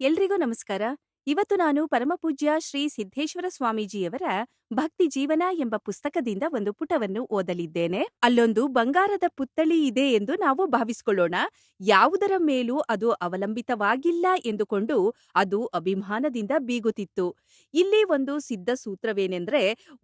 ಎಲ್ರಿಗೂ ನಮಸ್ಕಾರ. ಇವತ್ತು ನಾನು ಪರಮಪೂಜ್ಯ ಶ್ರೀ ಸಿದ್ದೇಶ್ವರ ಸ್ವಾಮೀಜಿಯವರ ಭಕ್ತಿ ಜೀವನ ಎಂಬ ಪುಸ್ತಕದಿಂದ ಒಂದು ಪುಟವನ್ನು ಓದಲಿದ್ದೇನೆ. ಅಲ್ಲೊಂದು ಬಂಗಾರದ ಪುತ್ಥಳಿ ಇದೆ ಎಂದು ನಾವು ಭಾವಿಸಿಕೊಳ್ಳೋಣ. ಯಾವುದರ ಮೇಲೂ ಅದು ಅವಲಂಬಿತವಾಗಿಲ್ಲ ಎಂದುಕೊಂಡು ಅದು ಅಭಿಮಾನದಿಂದ ಬೀಗುತ್ತಿತ್ತು. ಇಲ್ಲಿ ಒಂದು ಸಿದ್ಧ ಸೂತ್ರವೇನೆಂದ್ರೆ,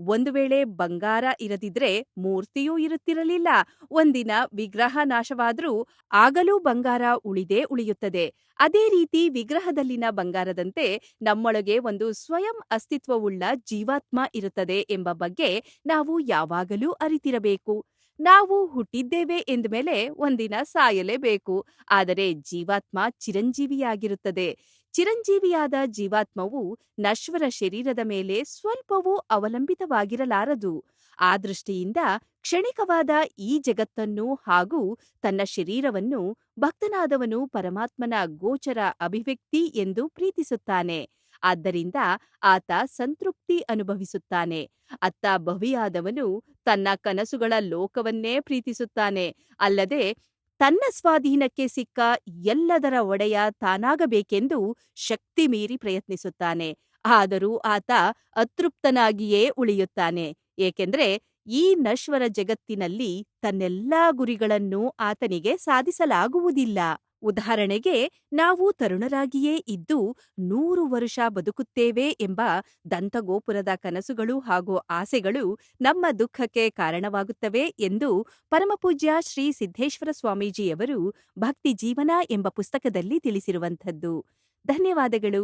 ಒಂದು ವೇಳೆ ಬಂಗಾರ ಇರದಿದ್ರೆ ಮೂರ್ತಿಯೂ ಇರುತ್ತಿರಲಿಲ್ಲ. ಒಂದಿನ ವಿಗ್ರಹ ನಾಶವಾದ್ರೂ ಆಗಲೂ ಬಂಗಾರ ಉಳಿದೇ ಉಳಿಯುತ್ತದೆ. ಅದೇ ರೀತಿ ವಿಗ್ರಹದಲ್ಲಿನ ಬಂಗಾರದಂತೆ ನಮ್ಮೊಳಗೆ ಒಂದು ಸ್ವಯಂ ಅಸ್ತಿತ್ವವುಳ್ಳ ಜೀವಾತ್ಮ ಇರುತ್ತದೆ ಎಂಬ ಬಗ್ಗೆ ನಾವು ಯಾವಾಗಲೂ ಅರಿತಿರಬೇಕು. ನಾವು ಹುಟ್ಟಿದ್ದೇವೆ ಎಂದಮೇಲೆ ಒಂದಿನ ಸಾಯಲೇಬೇಕು. ಆದರೆ ಜೀವಾತ್ಮ ಚಿರಂಜೀವಿಯಾಗಿರುತ್ತದೆ. ಚಿರಂಜೀವಿಯಾದ ಜೀವಾತ್ಮವು ನಶ್ವರ ಶರೀರದ ಮೇಲೆ ಸ್ವಲ್ಪವೂ ಅವಲಂಬಿತವಾಗಿರಲಾರದು. ಆ ದೃಷ್ಟಿಯಿಂದ ಕ್ಷಣಿಕವಾದ ಈ ಜಗತ್ತನ್ನು ಹಾಗೂ ತನ್ನ ಶರೀರವನ್ನು ಭಕ್ತನಾದವನು ಪರಮಾತ್ಮನ ಗೋಚರ ಅಭಿವ್ಯಕ್ತಿ ಎಂದು ಪ್ರೀತಿಸುತ್ತಾನೆ. ಆದ್ದರಿಂದ ಆತ ಸಂತೃಪ್ತಿ ಅನುಭವಿಸುತ್ತಾನೆ. ಅತ್ತ ಭವಿಯಾದವನು ತನ್ನ ಕನಸುಗಳ ಲೋಕವನ್ನೇ ಪ್ರೀತಿಸುತ್ತಾನೆ. ಅಲ್ಲದೆ ತನ್ನ ಸ್ವಾಧೀನಕ್ಕೆ ಸಿಕ್ಕ ಎಲ್ಲದರ ಒಡೆಯ ತಾನಾಗಬೇಕೆಂದು ಶಕ್ತಿ ಮೀರಿ ಪ್ರಯತ್ನಿಸುತ್ತಾನೆ. ಆದರೂ ಆತ ಅತೃಪ್ತನಾಗಿಯೇ ಉಳಿಯುತ್ತಾನೆ. ಏಕೆಂದ್ರೆ ಈ ನಶ್ವರ ಜಗತ್ತಿನಲ್ಲಿ ತನ್ನೆಲ್ಲಾ ಗುರಿಗಳನ್ನು ಆತನಿಗೆ ಸಾಧಿಸಲಾಗುವುದಿಲ್ಲ. ಉದಾಹರಣೆಗೆ, ನಾವು ತರುಣರಾಗಿಯೇ ಇದ್ದು 100 ವರುಷ ಬದುಕುತ್ತೇವೆ ಎಂಬ ದಂತಗೋಪುರದ ಕನಸುಗಳು ಹಾಗೂ ಆಸೆಗಳು ನಮ್ಮ ದುಃಖಕ್ಕೆ ಕಾರಣವಾಗುತ್ತವೆ ಎಂದು ಪರಮಪೂಜ್ಯ ಶ್ರೀ ಸಿದ್ದೇಶ್ವರ ಸ್ವಾಮೀಜಿಯವರು ಭಕ್ತಿ ಜೀವನ ಎಂಬ ಪುಸ್ತಕದಲ್ಲಿ ತಿಳಿಸಿರುವಂಥದ್ದು. ಧನ್ಯವಾದಗಳು.